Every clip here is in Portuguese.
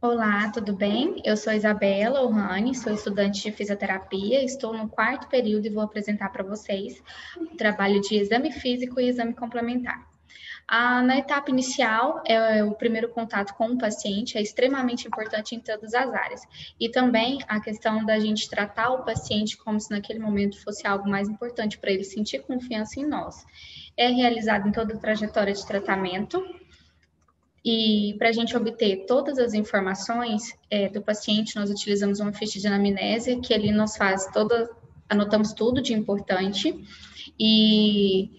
Olá, tudo bem? Eu sou Isabela Ohane, sou estudante de fisioterapia, estou no quarto período e vou apresentar para vocês o trabalho de exame físico e exame complementar. Na etapa inicial, o primeiro contato com o paciente é extremamente importante em todas as áreas. E também a questão da gente tratar o paciente como se naquele momento fosse algo mais importante para ele sentir confiança em nós. É realizado em toda a trajetória de tratamento. E para a gente obter todas as informações do paciente, nós utilizamos uma ficha de anamnese, que ali nos faz anotamos tudo de importante e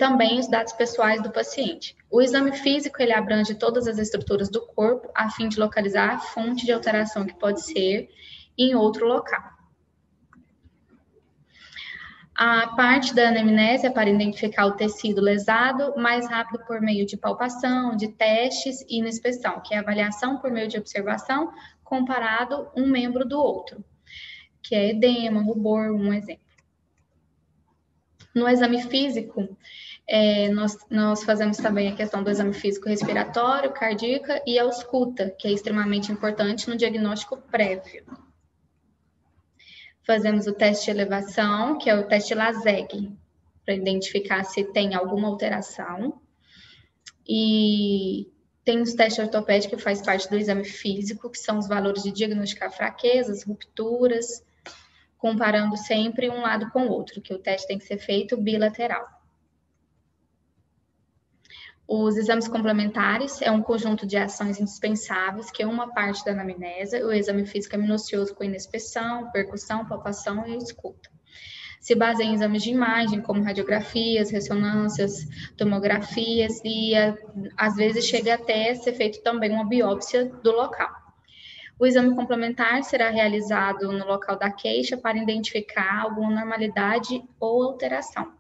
também os dados pessoais do paciente. O exame físico, ele abrange todas as estruturas do corpo, a fim de localizar a fonte de alteração que pode ser em outro local. A parte da anamnese é para identificar o tecido lesado mais rápido por meio de palpação, de testes e inspeção, que é a avaliação por meio de observação comparado um membro do outro, que é edema, rubor, um exemplo. No exame físico, nós fazemos também a questão do exame físico respiratório, cardíaco e a ausculta, que é extremamente importante no diagnóstico prévio. Fazemos o teste de elevação, que é o teste LASEG, para identificar se tem alguma alteração. E tem os testes ortopédicos, que faz parte do exame físico, que são os valores de diagnosticar fraquezas, rupturas, comparando sempre um lado com o outro, que o teste tem que ser feito bilateral. Os exames complementares é um conjunto de ações indispensáveis, que é uma parte da anamnese. O exame físico é minucioso com inspeção, percussão, palpação e escuta. Se baseia em exames de imagem, como radiografias, ressonâncias, tomografias, e às vezes chega até a ser feito também uma biópsia do local. O exame complementar será realizado no local da queixa para identificar alguma normalidade ou alteração.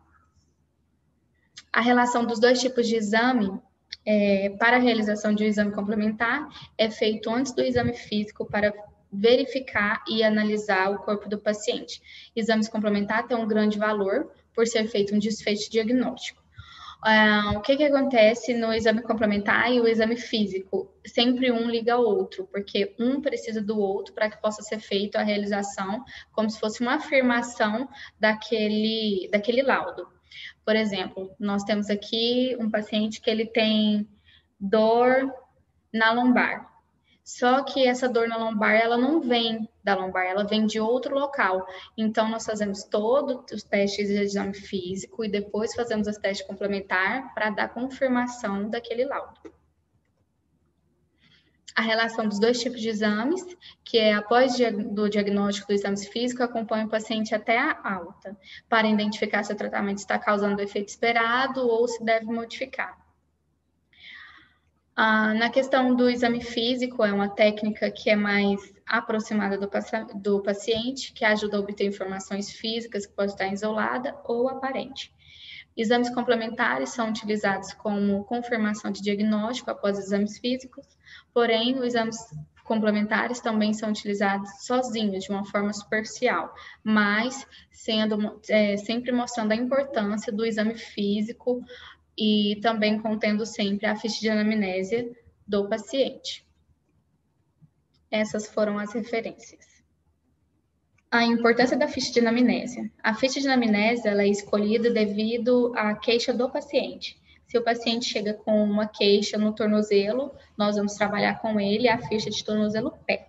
A relação dos dois tipos de exame para a realização de um exame complementar é feito antes do exame físico para verificar e analisar o corpo do paciente. Exames complementares têm um grande valor por ser feito um desfecho diagnóstico. O que acontece no exame complementar e o exame físico? Sempre um liga ao outro, porque um precisa do outro para que possa ser feita a realização, como se fosse uma afirmação daquele laudo. Por exemplo, nós temos aqui um paciente que ele tem dor na lombar. Só que essa dor na lombar, ela não vem da lombar, ela vem de outro local. Então, nós fazemos todos os testes de exame físico e depois fazemos os testes complementares para dar confirmação daquele laudo. A relação dos dois tipos de exames, que é após do diagnóstico do exame físico, acompanha o paciente até a alta, para identificar se o tratamento está causando o efeito esperado ou se deve modificar. Na questão do exame físico, é uma técnica que é mais aproximada do paciente, que ajuda a obter informações físicas que podem estar isolada ou aparente. Exames complementares são utilizados como confirmação de diagnóstico após exames físicos, porém, os exames complementares também são utilizados sozinhos, de uma forma superficial, mas sempre mostrando a importância do exame físico e também contendo sempre a ficha de anamnese do paciente. Essas foram as referências. A importância da ficha de anamnese. A ficha de anamnese ela é escolhida devido à queixa do paciente. Se o paciente chega com uma queixa no tornozelo, nós vamos trabalhar com ele a ficha de tornozelo-pé.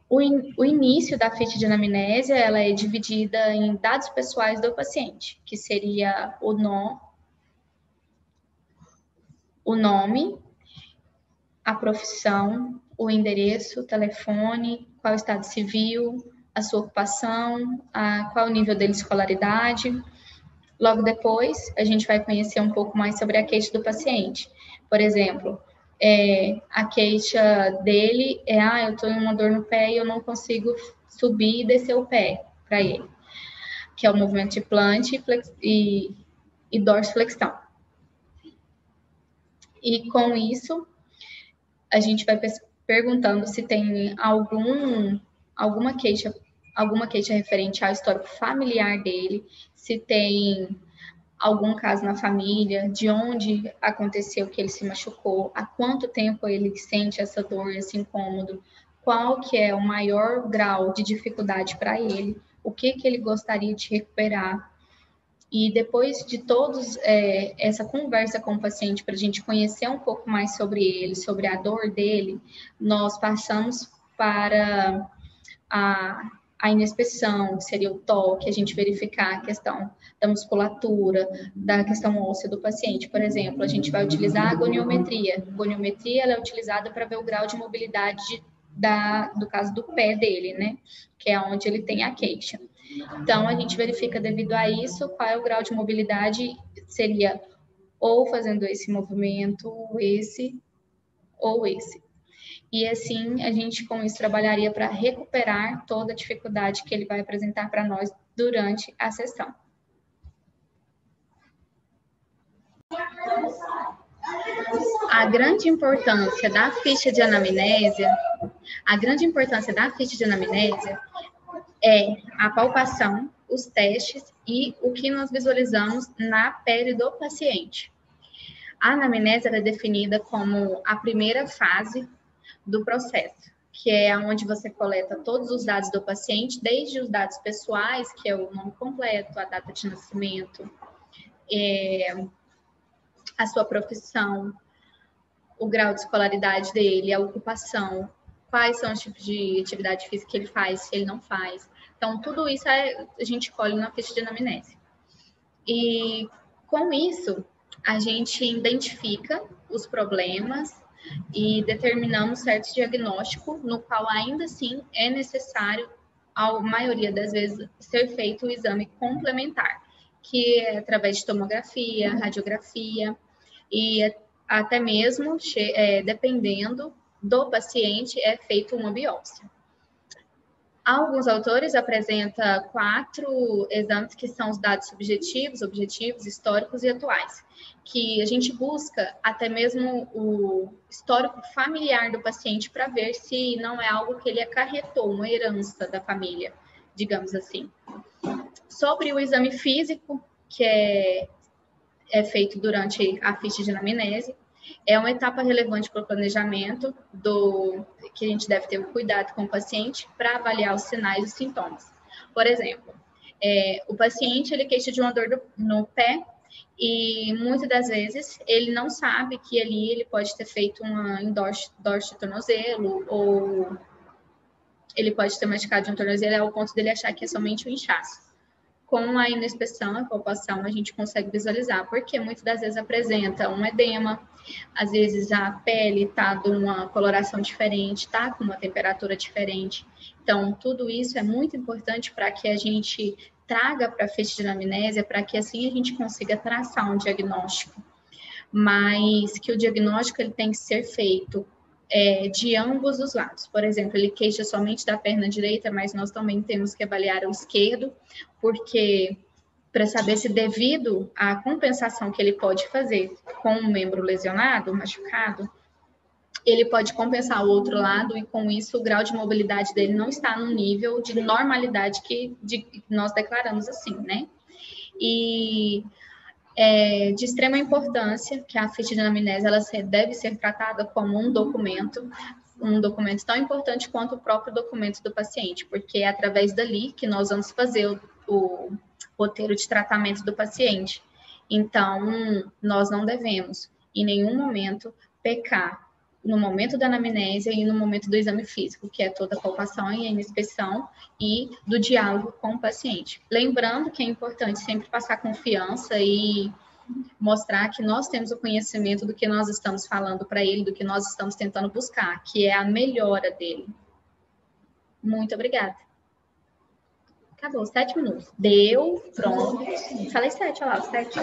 O início da ficha de anamnese ela é dividida em dados pessoais do paciente, que seria o nome, a profissão, o endereço, o telefone, qual o estado civil, a sua ocupação, qual o nível dele de escolaridade. Logo depois, a gente vai conhecer um pouco mais sobre a queixa do paciente. Por exemplo, a queixa dele é, eu estou com uma dor no pé e eu não consigo subir e descer o pé para ele, que é o movimento de plante e dorsiflexão. E com isso, a gente vai perguntando se tem alguma queixa referente ao histórico familiar dele, se tem algum caso na família, de onde aconteceu que ele se machucou, há quanto tempo ele sente essa dor, esse incômodo, qual que é o maior grau de dificuldade para ele, o que ele gostaria de recuperar. E depois de todos essa conversa com o paciente, para a gente conhecer um pouco mais sobre ele, sobre a dor dele, nós passamos para a inspeção, que seria o toque, a gente verificar a questão da musculatura, da questão óssea do paciente. Por exemplo, a gente vai utilizar a goniometria. A goniometria ela é utilizada para ver o grau de mobilidade do caso do pé dele, né? Que é onde ele tem a queixa. Então, a gente verifica devido a isso qual é o grau de mobilidade, seria ou fazendo esse movimento, esse ou esse. E assim, a gente com isso trabalharia para recuperar toda a dificuldade que ele vai apresentar para nós durante a sessão. A grande importância da ficha de anamnésia, é a palpação, os testes e o que nós visualizamos na pele do paciente. A anamnese é definida como a primeira fase do processo, que é onde você coleta todos os dados do paciente, desde os dados pessoais, que é o nome completo, a data de nascimento, a sua profissão, o grau de escolaridade dele, a ocupação, quais são os tipos de atividade física que ele faz, se ele não faz. Então, tudo isso a gente colhe na ficha de anamnese. E com isso, a gente identifica os problemas e determinamos certo diagnóstico, no qual ainda assim é necessário, a maioria das vezes, ser feito o exame complementar, que é através de tomografia, radiografia e até mesmo, dependendo do paciente, é feita uma biópsia. Alguns autores apresentam 4 exames que são os dados subjetivos, objetivos, históricos e atuais, que a gente busca até mesmo o histórico familiar do paciente para ver se não é algo que ele acarretou, uma herança da família, digamos assim. Sobre o exame físico, que é feito durante a ficha de anamnese, é uma etapa relevante para o planejamento que a gente deve ter cuidado com o paciente para avaliar os sinais e sintomas. Por exemplo, o paciente ele queixa de uma dor no pé e muitas das vezes ele não sabe que ali ele pode ter feito uma endorse de tornozelo ou ele pode ter machucado de um tornozelo ao ponto dele achar que é somente um inchaço. Com a inspeção, a palpação, a gente consegue visualizar, porque muitas das vezes apresenta um edema, às vezes a pele está de uma coloração diferente, está com uma temperatura diferente. Então, tudo isso é muito importante para que a gente traga para a ficha de anamnésia, para que assim a gente consiga traçar um diagnóstico. Mas que o diagnóstico ele tem que ser feito de ambos os lados. Por exemplo, ele queixa somente da perna direita, mas nós também temos que avaliar o esquerdo, porque para saber se devido à compensação que ele pode fazer com um membro lesionado, machucado, ele pode compensar o outro lado e com isso o grau de mobilidade dele não está no nível de normalidade que nós declaramos assim, né? E de extrema importância que a ficha de anamnese ela deve ser tratada como um documento tão importante quanto o próprio documento do paciente, porque é através dali que nós vamos fazer o roteiro de tratamento do paciente. Então, nós não devemos, em nenhum momento, pecar no momento da anamnésia e no momento do exame físico, que é toda a palpação e a inspeção e do diálogo com o paciente. Lembrando que é importante sempre passar confiança e mostrar que nós temos o conhecimento do que nós estamos falando para ele, do que nós estamos tentando buscar, que é a melhora dele. Muito obrigada. Acabou, 7 minutos. Deu, pronto. Falei 7, olha lá, 7.